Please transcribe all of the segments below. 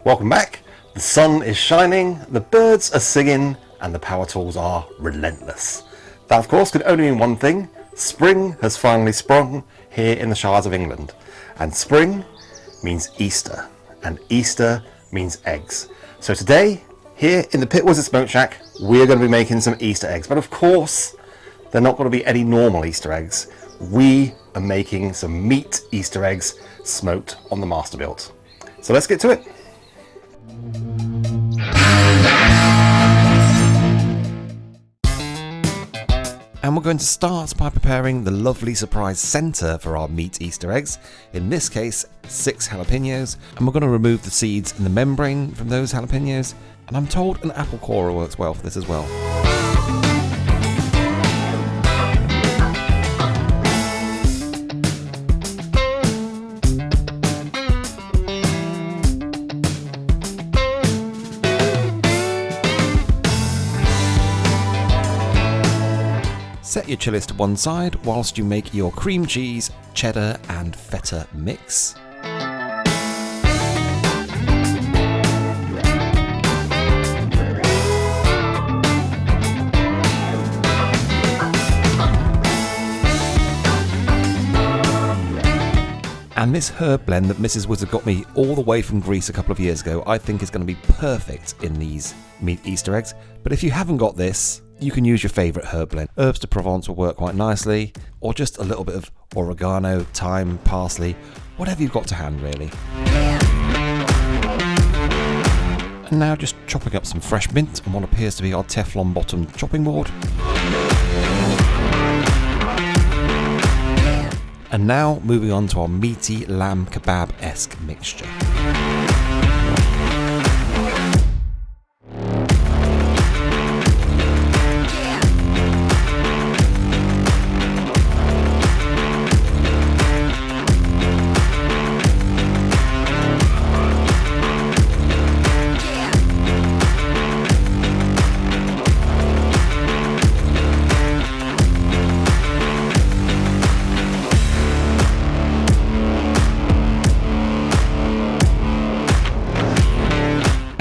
Welcome back. The sun is shining, the birds are singing, and the power tools are relentless. That, of course, could only mean one thing. Spring has finally sprung here in the Shires of England. And spring means Easter, and Easter means eggs. So today, here in the Pit Wizard Smoke Shack, we're going to be making some Easter eggs. But of course, they're not going to be any normal Easter eggs. We are making some meat Easter eggs smoked on the Masterbuilt. So let's get to it. And we're going to start by preparing the lovely surprise centre for our meat Easter eggs. In this case, 6 jalapeños, and we're going to remove the seeds and the membrane from those jalapeños. And I'm told an apple corer works well for this as well. Set your chillies to one side whilst you make your cream cheese, cheddar and feta mix. And this herb blend that Mrs. Wizard got me all the way from Greece a couple of years ago, I think is going to be perfect in these meat Easter eggs. But if you haven't got this, you can use your favourite herb blend. Herbs de Provence will work quite nicely, or just a little bit of oregano, thyme, parsley, whatever you've got to hand really. And now just chopping up some fresh mint on what appears to be our Teflon bottomed chopping board. And now moving on to our meaty lamb kebab-esque mixture.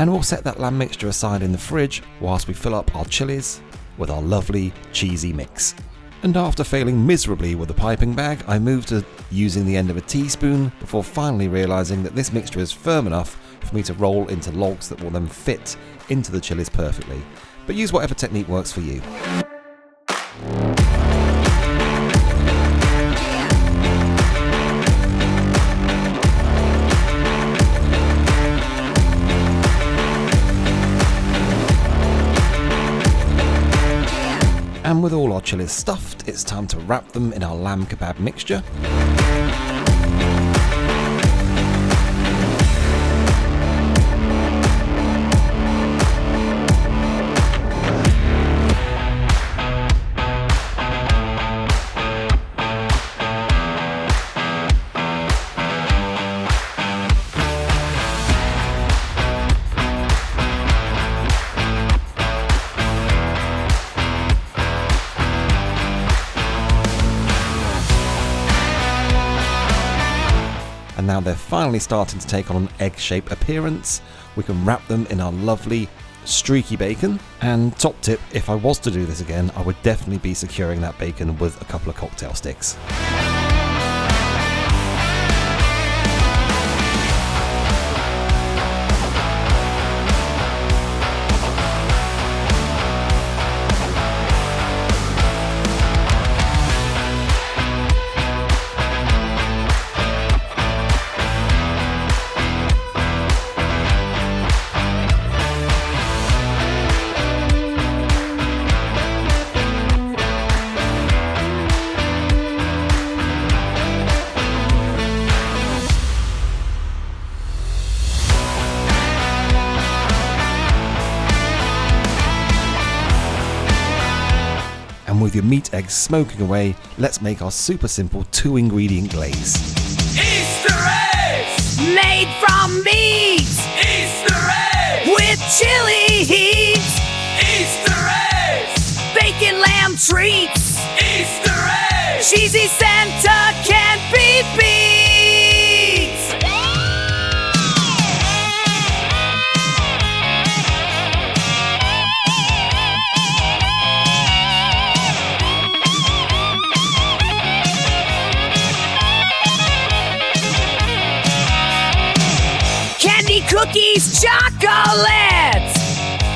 And we'll set that lamb mixture aside in the fridge whilst we fill up our chillies with our lovely cheesy mix. And after failing miserably with the piping bag, I moved to using the end of a teaspoon before finally realising that this mixture is firm enough for me to roll into logs that will then fit into the chillies perfectly. But use whatever technique works for you. And with all our chillies stuffed, it's time to wrap them in our lamb kebab mixture. And now they're finally starting to take on an egg-shaped appearance. We can wrap them in our lovely streaky bacon. And top tip, if I was to do this again, I would definitely be securing that bacon with a couple of cocktail sticks. And with your meat eggs smoking away, let's make our super simple 2-ingredient glaze. Easter eggs! Made from meat! Easter eggs! With chili heat! Easter eggs! Bacon lamb treats! Easter eggs! Cheesy Santa can't be beat! these chocolates.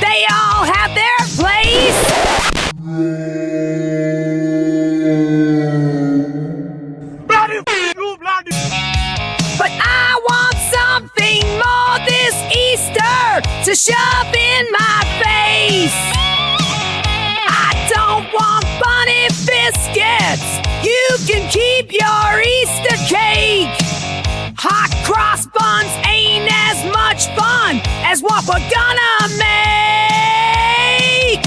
They all have their place. But I want something more this Easter to shove in my face. I don't want bunny biscuits. You can keep your Easter cake. Hot cross buns ain't as much fun as what we're gonna make.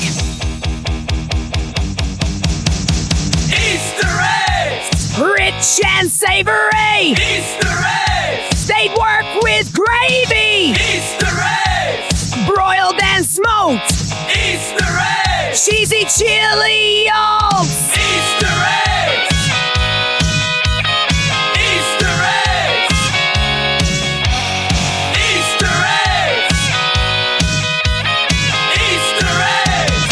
Easter eggs! Rich and savory. Easter eggs! They'd work with gravy. Easter eggs! Broiled and smoked. Easter eggs! Cheesy chili yolks. Easter eggs! Easter eggs! Easter eggs! Easter eggs!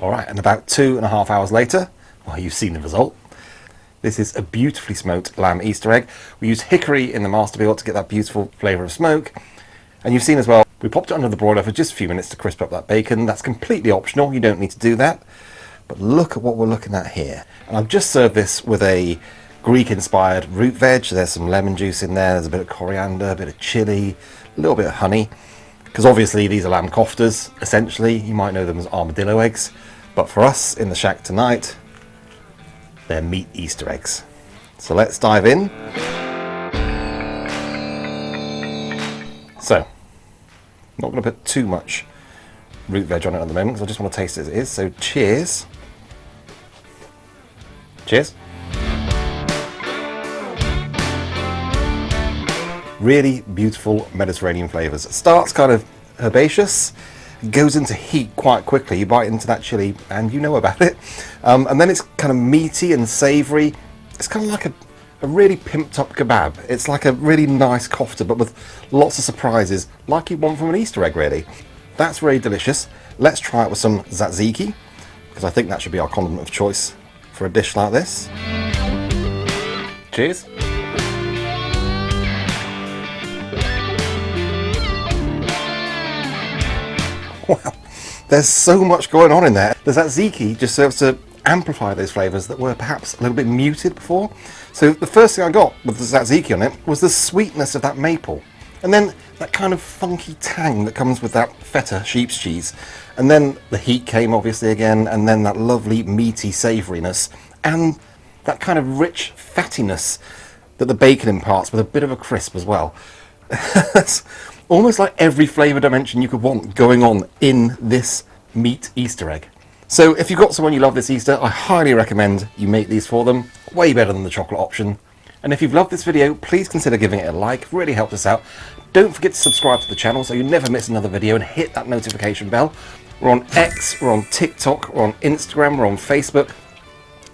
Alright, and about 2.5 hours later, well, you've seen the result. This is a beautifully smoked lamb Easter egg. We used hickory in the Masterbuilt to get that beautiful flavour of smoke. And you've seen as well, we popped it under the broiler for just a few minutes to crisp up that bacon. That's completely optional, you don't need to do that. But look at what we're looking at here. And I've just served this with a Greek-inspired root veg. There's some lemon juice in there, there's a bit of coriander, a bit of chilli, a little bit of honey. Because obviously these are lamb koftas, essentially. You might know them as armadillo eggs. But for us in the shack tonight, they're meat Easter eggs. So let's dive in. So, I'm not going to put too much root veg on it at the moment because I just want to taste it as it is. So cheers. Cheers. Really beautiful Mediterranean flavours. It starts kind of herbaceous, goes into heat quite quickly. You bite into that chili and you know about it. And then it's kind of meaty and savoury. It's kind of like a really pimped up kebab. It's like a really nice kofta, but with lots of surprises, like you want from an Easter egg, really. That's really delicious. Let's try it with some tzatziki, because I think that should be our condiment of choice for a dish like this. Cheers. Wow, there's so much going on in there. The tzatziki just serves to amplify those flavours that were perhaps a little bit muted before. So the first thing I got with the tzatziki on it was the sweetness of that maple. And then that kind of funky tang that comes with that feta sheep's cheese. And then the heat came obviously again, and then that lovely meaty savouriness. And that kind of rich fattiness that the bacon imparts with a bit of a crisp as well. That's almost like every flavour dimension you could want going on in this meat Easter egg. So if you've got someone you love this Easter, I highly recommend you make these for them. Way better than the chocolate option. And if you've loved this video, please consider giving it a like. Really helps us out. Don't forget to subscribe to the channel so you never miss another video, and hit that notification bell. We're on X, we're on TikTok, we're on Instagram, we're on Facebook.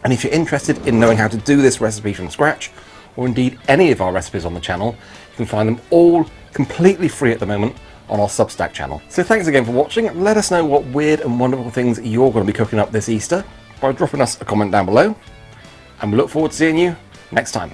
And if you're interested in knowing how to do this recipe from scratch, or indeed any of our recipes on the channel, you can find them all completely free at the moment on our Substack channel. So thanks again for watching. Let us know what weird and wonderful things you're going to be cooking up this Easter by dropping us a comment down below. And we look forward to seeing you next time.